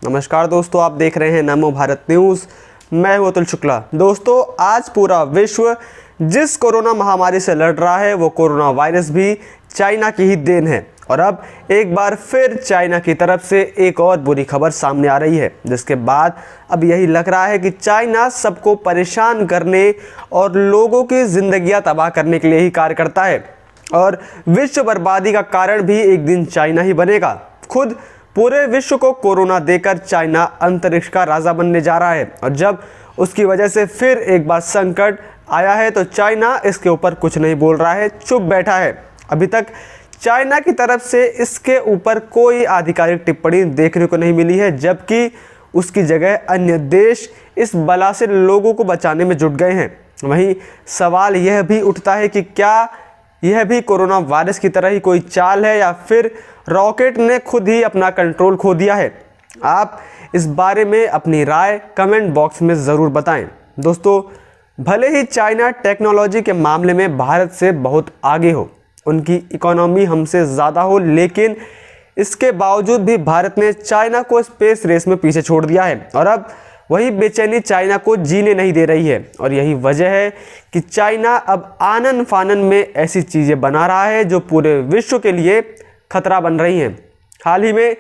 नमस्कार दोस्तों, आप देख रहे हैं नमो भारत न्यूज़। मैं हूं अतुल शुक्ला। दोस्तों, आज पूरा विश्व जिस कोरोना महामारी से लड़ रहा है वो कोरोना वायरस भी चाइना की ही देन है। और अब एक बार फिर चाइना की तरफ से एक और बुरी खबर सामने आ रही है, जिसके बाद अब यही लग रहा है कि चाइना सबको परेशान करने और लोगों की जिंदगियां तबाह करने के लिए ही कार्य करता है और विश्व बर्बादी का कारण भी एक दिन चाइना ही बनेगा। खुद पूरे विश्व को कोरोना देकर चाइना अंतरिक्ष का राजा बनने जा रहा है और जब उसकी वजह से फिर एक बार संकट आया है तो चाइना इसके ऊपर कुछ नहीं बोल रहा है, चुप बैठा है। अभी तक चाइना की तरफ से इसके ऊपर कोई आधिकारिक टिप्पणी देखने को नहीं मिली है, जबकि उसकी जगह अन्य देश इस बला से लोगों को बचाने में जुट गए हैं। वहीं सवाल यह भी उठता है कि क्या यह भी कोरोना वायरस की तरह ही कोई चाल है या फिर रॉकेट ने खुद ही अपना कंट्रोल खो दिया है। आप इस बारे में अपनी राय कमेंट बॉक्स में ज़रूर बताएं। दोस्तों, भले ही चाइना टेक्नोलॉजी के मामले में भारत से बहुत आगे हो, उनकी इकोनॉमी हमसे ज़्यादा हो, लेकिन इसके बावजूद भी भारत ने चाइना को स्पेस रेस में पीछे छोड़ दिया है और अब वही बेचैनी चाइना को जीने नहीं दे रही है। और यही वजह है कि चाइना अब आनन फानन में ऐसी चीज़ें बना रहा है जो पूरे विश्व के लिए खतरा बन रही हैं। हाल ही में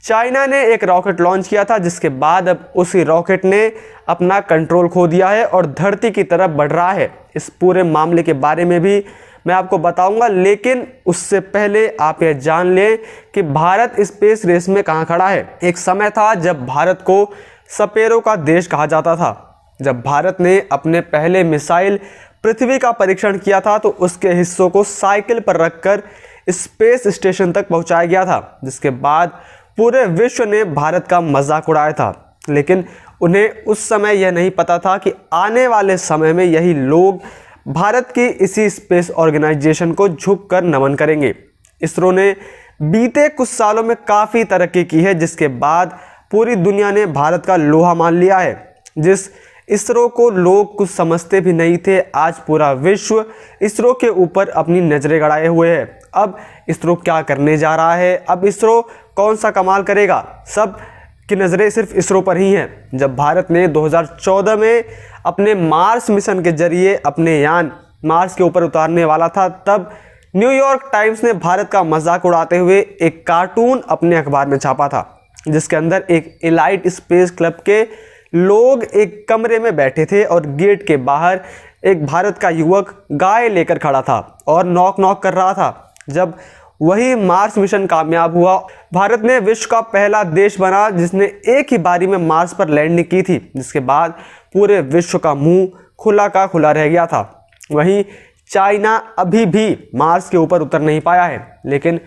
चाइना ने एक रॉकेट लॉन्च किया था, जिसके बाद अब उसी रॉकेट ने अपना कंट्रोल खो दिया है और धरती की तरफ बढ़ रहा है। इस पूरे मामले के बारे में भी मैं आपको बताऊंगा, लेकिन उससे पहले आप यह जान लें कि भारत स्पेस रेस में कहां खड़ा है। एक समय था जब भारत को सपेरों का देश कहा जाता था। जब भारत ने अपने पहले मिसाइल पृथ्वी का परीक्षण किया था तो उसके हिस्सों को साइकिल पर रखकर स्पेस स्टेशन तक पहुंचाया गया था, जिसके बाद पूरे विश्व ने भारत का मजाक उड़ाया था। लेकिन उन्हें उस समय यह नहीं पता था कि आने वाले समय में यही लोग भारत की इसी स्पेस ऑर्गेनाइजेशन को झुककर नमन करेंगे। इसरो ने बीते कुछ सालों में काफ़ी तरक्की की है, जिसके बाद पूरी दुनिया ने भारत का लोहा मान लिया है। जिस इसरो को लोग कुछ समझते भी नहीं थे, आज पूरा विश्व इसरो के ऊपर अपनी नज़रें गड़ाए हुए है। अब इसरो क्या करने जा रहा है, अब इसरो कौन सा कमाल करेगा, सब की नज़रें सिर्फ इसरो पर ही हैं। जब भारत ने 2014 में अपने मार्स मिशन के जरिए अपने यान मार्स के ऊपर उतारने वाला था, तब न्यूयॉर्क टाइम्स ने भारत का मजाक उड़ाते हुए एक कार्टून अपने अखबार में छापा था, जिसके अंदर एक एलाइट स्पेस क्लब के लोग एक कमरे में बैठे थे और गेट के बाहर एक भारत का युवक गाय लेकर खड़ा था और नॉक नॉक कर रहा था। जब वही मार्स मिशन कामयाब हुआ, भारत ने विश्व का पहला देश बना जिसने एक ही बारी में मार्स पर लैंडिंग की थी, जिसके बाद पूरे विश्व का मुंह खुला का खुला रह गया था। वहीं चाइना अभी भी मार्स के ऊपर उतर नहीं पाया है, लेकिन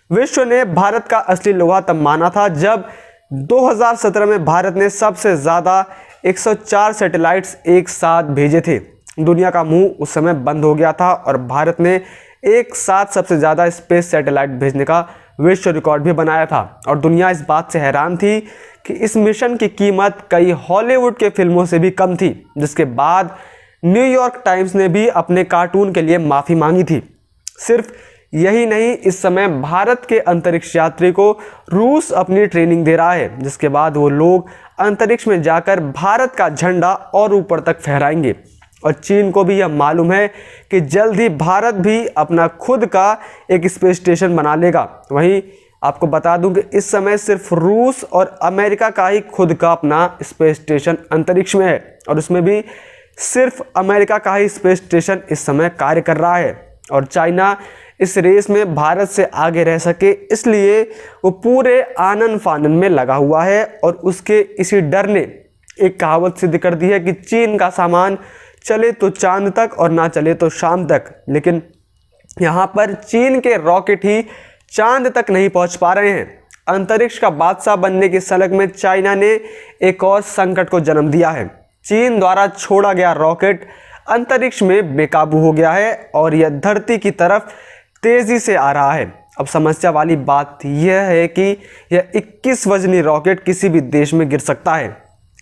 विश्व ने भारत का असली लोहा तब माना था जब 2017 में भारत ने सबसे ज़्यादा 104 सैटेलाइट्स एक साथ भेजे थे। दुनिया का मुंह उस समय बंद हो गया था और भारत ने एक साथ सबसे ज़्यादा स्पेस सैटेलाइट भेजने का विश्व रिकॉर्ड भी बनाया था। और दुनिया इस बात से हैरान थी कि इस मिशन की कीमत कई हॉलीवुड के फिल्मों से भी कम थी, जिसके बाद न्यूयॉर्क टाइम्स ने भी अपने कार्टून के लिए माफ़ी मांगी थी। सिर्फ यही नहीं, इस समय भारत के अंतरिक्ष यात्री को रूस अपनी ट्रेनिंग दे रहा है, जिसके बाद वो लोग अंतरिक्ष में जाकर भारत का झंडा और ऊपर तक फहराएंगे। और चीन को भी यह मालूम है कि जल्द ही भारत भी अपना खुद का एक स्पेस स्टेशन बना लेगा। वहीं आपको बता दूं कि इस समय सिर्फ रूस और अमेरिका का ही खुद का अपना स्पेस स्टेशन अंतरिक्ष में है और उसमें भी सिर्फ अमेरिका का ही स्पेस स्टेशन इस समय कार्य कर रहा है। और चाइना इस रेस में भारत से आगे रह सके, इसलिए वो पूरे आनन फानन में लगा हुआ है। और उसके इसी डर ने एक कहावत सिद्ध कर दी है कि चीन का सामान चले तो चांद तक और ना चले तो शाम तक। लेकिन यहाँ पर चीन के रॉकेट ही चांद तक नहीं पहुँच पा रहे हैं। अंतरिक्ष का बादशाह बनने की सलग में चाइना ने एक और संकट को जन्म दिया है। चीन द्वारा छोड़ा गया रॉकेट अंतरिक्ष में बेकाबू हो गया है और यह धरती की तरफ तेजी से आ रहा है। अब समस्या वाली बात यह है कि यह 21 वजनी रॉकेट किसी भी देश में गिर सकता है।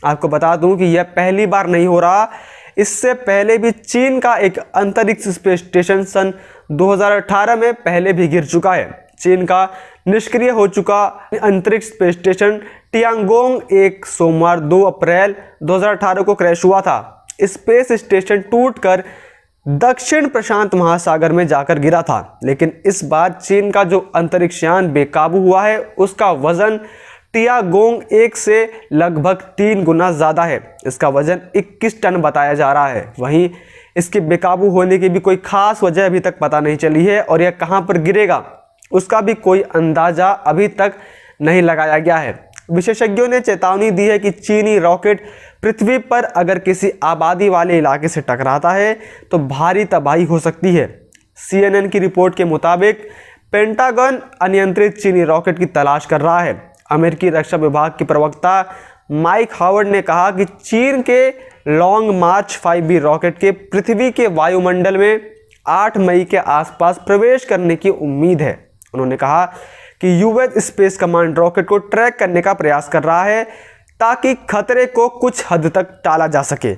आपको बता दूं कि यह पहली बार नहीं हो रहा, इससे पहले भी चीन का एक अंतरिक्ष स्पेस स्टेशन सन 2018 में पहले भी गिर चुका है। चीन का निष्क्रिय हो चुका अंतरिक्ष स्पेस स्टेशन टियांगोंग 1 सोमवार 2 अप्रैल 2018 को क्रैश हुआ था। स्पेस स्टेशन टूटकर दक्षिण प्रशांत महासागर में जाकर गिरा था, लेकिन इस बार चीन का जो अंतरिक्ष यान बेकाबू हुआ है उसका वजन टियांगोंग 1 से लगभग 3 गुना ज़्यादा है। इसका वजन 21 टन बताया जा रहा है। वहीं इसके बेकाबू होने की भी कोई खास वजह अभी तक पता नहीं चली है और यह कहां पर गिरेगा उसका भी कोई अंदाज़ा अभी तक नहीं लगाया गया है। विशेषज्ञों ने चेतावनी दी है कि चीनी रॉकेट पृथ्वी पर अगर किसी आबादी वाले इलाके से टकराता है तो भारी तबाही हो सकती है। CNN की रिपोर्ट के मुताबिक पेंटागन अनियंत्रित चीनी रॉकेट की तलाश कर रहा है। अमेरिकी रक्षा विभाग के प्रवक्ता माइक हावर्ड ने कहा कि चीन के लॉन्ग मार्च 5B रॉकेट के पृथ्वी के वायुमंडल में 8 मई के आसपास प्रवेश करने की उम्मीद है। उन्होंने कहा कि यूएस स्पेस कमांड रॉकेट को ट्रैक करने का प्रयास कर रहा है ताकि खतरे को कुछ हद तक टाला जा सके।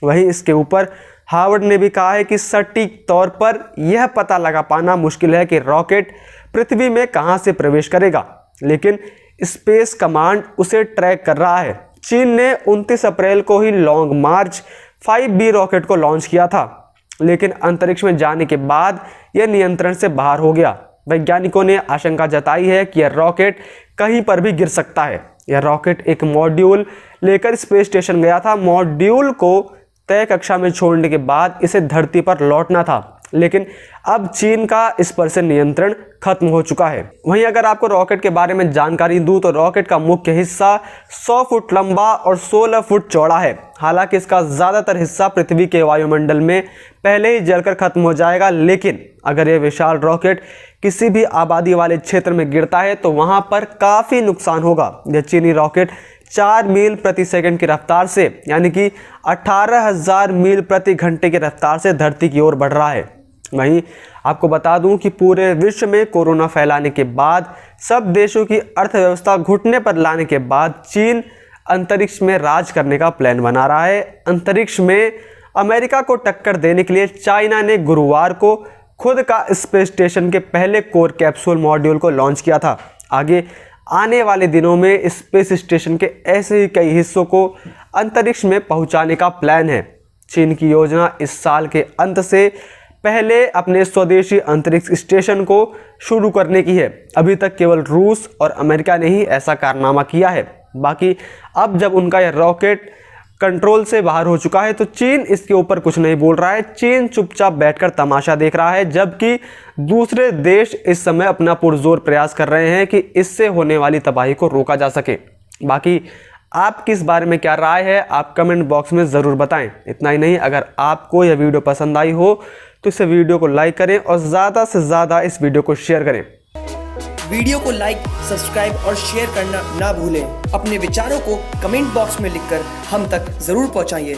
वहीं इसके ऊपर हावर्ड ने भी कहा है कि सटीक तौर पर यह पता लगा पाना मुश्किल है कि रॉकेट पृथ्वी में कहां से प्रवेश करेगा, लेकिन स्पेस कमांड उसे ट्रैक कर रहा है। चीन ने 29 अप्रैल को ही लॉन्ग मार्च 5B रॉकेट को लॉन्च किया था, लेकिन अंतरिक्ष में जाने के बाद यह नियंत्रण से बाहर हो गया। वैज्ञानिकों ने आशंका जताई है कि यह रॉकेट कहीं पर भी गिर सकता है। यह रॉकेट एक मॉड्यूल लेकर स्पेस स्टेशन गया था। मॉड्यूल को तय कक्षा में छोड़ने के बाद इसे धरती पर लौटना था, लेकिन अब चीन का इस पर से नियंत्रण खत्म हो चुका है। वहीं अगर आपको रॉकेट के बारे में जानकारी दूं तो रॉकेट का मुख्य हिस्सा 100 फुट लंबा और 16 फुट चौड़ा है। हालांकि इसका ज़्यादातर हिस्सा पृथ्वी के वायुमंडल में पहले ही जलकर खत्म हो जाएगा, लेकिन अगर यह विशाल रॉकेट किसी भी आबादी वाले क्षेत्र में गिरता है तो वहां पर काफ़ी नुकसान होगा। यह चीनी रॉकेट 4 मील प्रति सेकंड की रफ्तार से यानी कि 18,000 मील प्रति घंटे की रफ्तार से धरती की ओर बढ़ रहा है। वहीं आपको बता दूं कि पूरे विश्व में कोरोना फैलाने के बाद सब देशों की अर्थव्यवस्था घुटने पर लाने के बाद चीन अंतरिक्ष में राज करने का प्लान बना रहा है। अंतरिक्ष में अमेरिका को टक्कर देने के लिए चाइना ने गुरुवार को खुद का स्पेस स्टेशन के पहले कोर कैप्सूल मॉड्यूल को लॉन्च किया था। आगे आने वाले दिनों में स्पेस स्टेशन के ऐसे ही कई हिस्सों को अंतरिक्ष में पहुंचाने का प्लान है। चीन की योजना इस साल के अंत से पहले अपने स्वदेशी अंतरिक्ष स्टेशन को शुरू करने की है। अभी तक केवल रूस और अमेरिका ने ही ऐसा कारनामा किया है। बाकी अब जब उनका यह रॉकेट कंट्रोल से बाहर हो चुका है तो चीन इसके ऊपर कुछ नहीं बोल रहा है। चीन चुपचाप बैठकर तमाशा देख रहा है, जबकि दूसरे देश इस समय अपना पुरजोर प्रयास कर रहे हैं कि इससे होने वाली तबाही को रोका जा सके। बाकी आपकी इस बारे में क्या राय है आप कमेंट बॉक्स में ज़रूर बताएं। इतना ही नहीं, अगर आपको यह वीडियो पसंद आई हो तो इस वीडियो को लाइक करें और ज़्यादा से ज़्यादा इस वीडियो को शेयर करें। वीडियो को लाइक, सब्सक्राइब और शेयर करना ना भूलें। अपने विचारों को कमेंट बॉक्स में लिखकर हम तक जरूर पहुंचाइए।